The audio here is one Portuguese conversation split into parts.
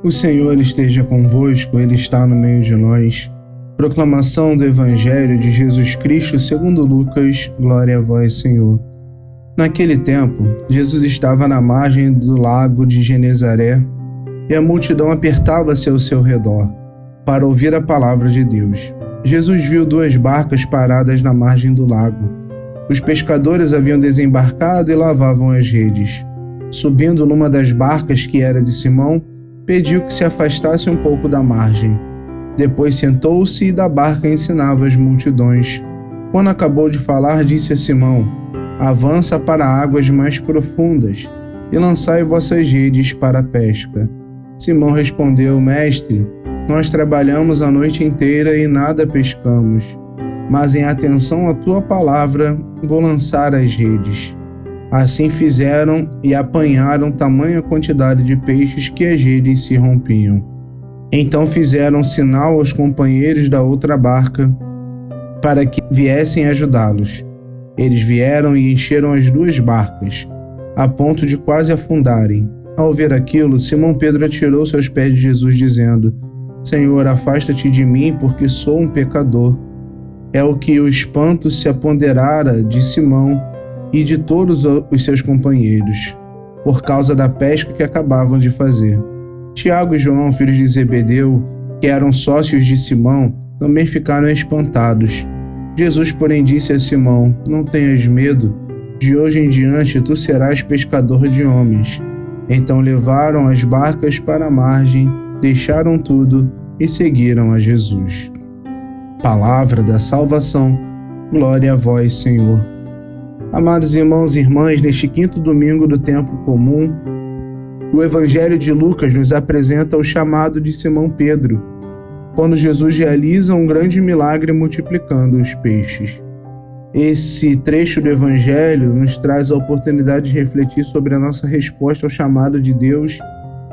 O Senhor esteja convosco, Ele está no meio de nós. Proclamação do Evangelho de Jesus Cristo segundo Lucas, glória a vós, Senhor. Naquele tempo, Jesus estava na margem do lago de Genezaré e a multidão apertava-se ao seu redor para ouvir a palavra de Deus. Jesus viu 2 barcas paradas na margem do lago. Os pescadores haviam desembarcado e lavavam as redes. Subindo numa das barcas, que era de Simão, pediu que se afastasse um pouco da margem. Depois sentou-se e da barca ensinava as multidões. Quando acabou de falar, disse a Simão: avança para águas mais profundas e lançai vossas redes para a pesca. Simão respondeu: Mestre, nós trabalhamos a noite inteira e nada pescamos, mas em atenção à tua palavra vou lançar as redes. Assim fizeram e apanharam tamanha quantidade de peixes que as redes se rompiam. Então fizeram sinal aos companheiros da outra barca para que viessem ajudá-los. Eles vieram e encheram as 2 barcas, a ponto de quase afundarem. Ao ver aquilo, Simão Pedro atirou-se aos pés de Jesus, dizendo: Senhor, afasta-te de mim, porque sou um pecador. É o que o espanto se apoderara de Simão e de todos os seus companheiros, por causa da pesca que acabavam de fazer. Tiago e João, filhos de Zebedeu, que eram sócios de Simão, também ficaram espantados. Jesus, porém, disse a Simão: não tenhas medo, de hoje em diante tu serás pescador de homens. Então levaram as barcas para a margem, deixaram tudo e seguiram a Jesus. Palavra da salvação, glória a vós, Senhor. Amados irmãos e irmãs, neste 5º domingo do tempo comum, o Evangelho de Lucas nos apresenta o chamado de Simão Pedro, quando Jesus realiza um grande milagre multiplicando os peixes. Esse trecho do Evangelho nos traz a oportunidade de refletir sobre a nossa resposta ao chamado de Deus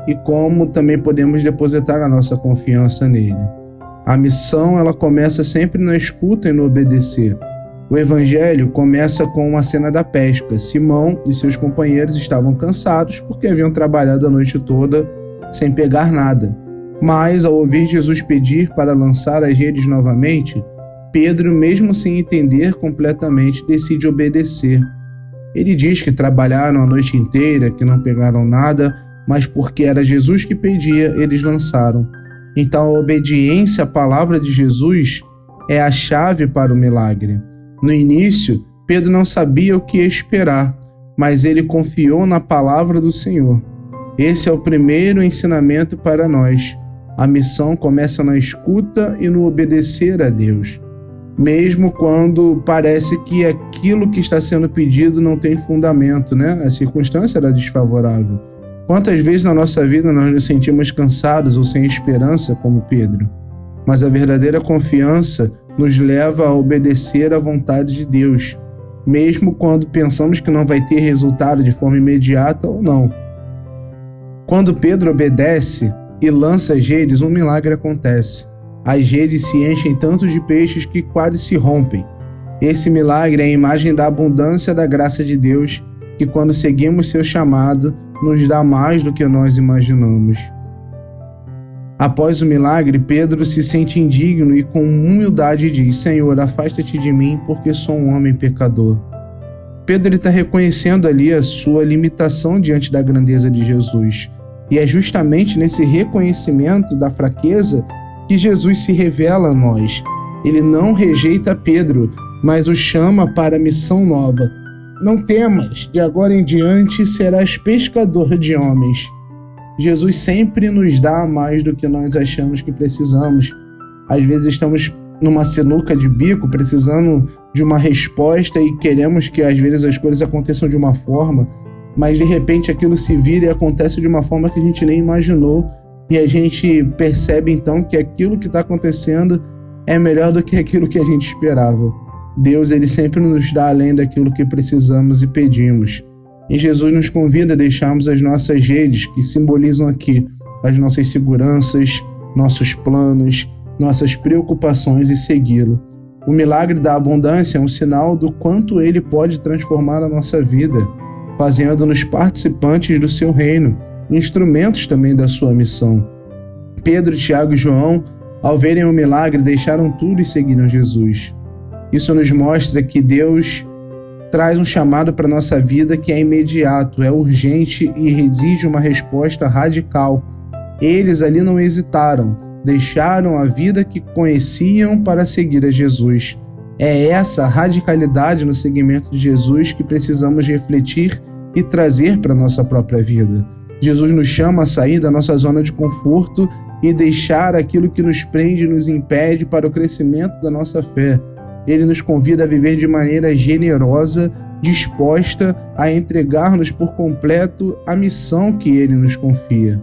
e como também podemos depositar a nossa confiança nele. A missão, ela começa sempre na escuta e no obedecer. O Evangelho começa com uma cena da pesca. Simão e seus companheiros estavam cansados porque haviam trabalhado a noite toda sem pegar nada. Mas, ao ouvir Jesus pedir para lançar as redes novamente, Pedro, mesmo sem entender completamente, decide obedecer. Ele diz que trabalharam a noite inteira, que não pegaram nada, mas porque era Jesus que pedia, eles lançaram. Então, a obediência à palavra de Jesus é a chave para o milagre. No início, Pedro não sabia o que esperar, mas ele confiou na palavra do Senhor. Esse é o primeiro ensinamento para nós. A missão começa na escuta e no obedecer a Deus, mesmo quando parece que aquilo que está sendo pedido não tem fundamento, né? A circunstância era desfavorável. Quantas vezes na nossa vida nós nos sentimos cansados ou sem esperança, como Pedro? Mas a verdadeira confiança nos leva a obedecer à vontade de Deus, mesmo quando pensamos que não vai ter resultado de forma imediata ou não. Quando Pedro obedece e lança as redes, um milagre acontece. As redes se enchem tanto de peixes que quase se rompem. Esse milagre é a imagem da abundância da graça de Deus, que quando seguimos seu chamado, nos dá mais do que nós imaginamos. Após o milagre, Pedro se sente indigno e com humildade diz: Senhor, afasta-te de mim, porque sou um homem pecador. Pedro está reconhecendo ali a sua limitação diante da grandeza de Jesus. E é justamente nesse reconhecimento da fraqueza que Jesus se revela a nós. Ele não rejeita Pedro, mas o chama para a missão nova. Não temas, de agora em diante serás pescador de homens. Jesus sempre nos dá mais do que nós achamos que precisamos. Às vezes estamos numa sinuca de bico, precisando de uma resposta e queremos que às vezes as coisas aconteçam de uma forma, mas de repente aquilo se vira e acontece de uma forma que a gente nem imaginou, e a gente percebe então que aquilo que está acontecendo é melhor do que aquilo que a gente esperava. Deus, ele sempre nos dá além daquilo que precisamos e pedimos. E Jesus nos convida a deixarmos as nossas redes, que simbolizam aqui as nossas seguranças, nossos planos, nossas preocupações, e segui-lo. O milagre da abundância é um sinal do quanto ele pode transformar a nossa vida, fazendo-nos participantes do seu reino, instrumentos também da sua missão. Pedro, Tiago e João, ao verem o milagre, deixaram tudo e seguiram Jesus. Isso nos mostra que Deus traz um chamado para a nossa vida que é imediato, é urgente e exige uma resposta radical. Eles ali não hesitaram, deixaram a vida que conheciam para seguir a Jesus. É essa radicalidade no seguimento de Jesus que precisamos refletir e trazer para a nossa própria vida. Jesus nos chama a sair da nossa zona de conforto e deixar aquilo que nos prende e nos impede para o crescimento da nossa fé. Ele nos convida a viver de maneira generosa, disposta a entregar-nos por completo a missão que Ele nos confia.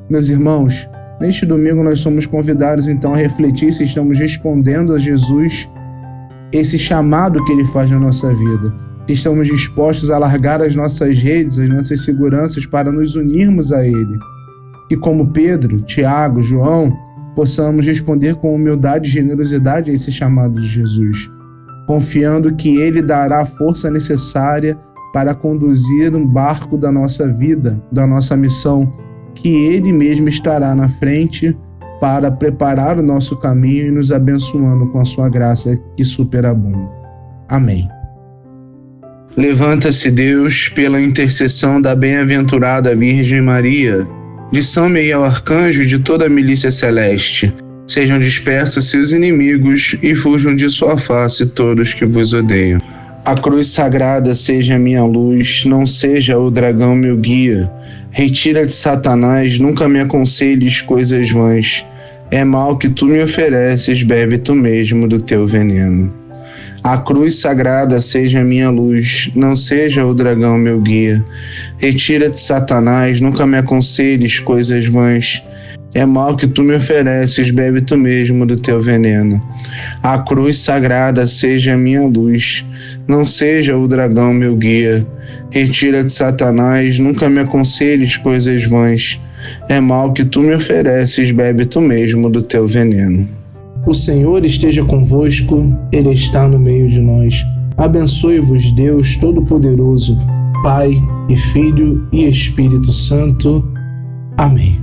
Meus irmãos, neste domingo nós somos convidados então a refletir se estamos respondendo a Jesus esse chamado que Ele faz na nossa vida. Se estamos dispostos a largar as nossas redes, as nossas seguranças para nos unirmos a Ele. E como Pedro, Tiago, João, possamos responder com humildade e generosidade a esse chamado de Jesus, confiando que Ele dará a força necessária para conduzir um barco da nossa vida, da nossa missão, que Ele mesmo estará na frente para preparar o nosso caminho e nos abençoando com a sua graça que superabunda. Amém. Levanta-se Deus pela intercessão da bem-aventurada Virgem Maria, de São Miguel Arcanjo e de toda a milícia celeste. Sejam dispersos seus inimigos e fujam de sua face todos que vos odeiam. A cruz sagrada seja a minha luz, não seja o dragão meu guia. Retira-te, Satanás, nunca me aconselhes coisas vãs. É mal que tu me ofereces, bebe tu mesmo do teu veneno. A cruz sagrada seja a minha luz, não seja o dragão meu guia. Retira-te, Satanás, nunca me aconselhes coisas vãs. É mal que tu me ofereces, bebe tu mesmo do teu veneno. A cruz sagrada seja a minha luz, não seja o dragão meu guia. Retira-te, Satanás, nunca me aconselhes coisas vãs. É mal que tu me ofereces, bebe tu mesmo do teu veneno. O Senhor esteja convosco, Ele está no meio de nós. Abençoe-vos Deus Todo-Poderoso, Pai e Filho e Espírito Santo. Amém.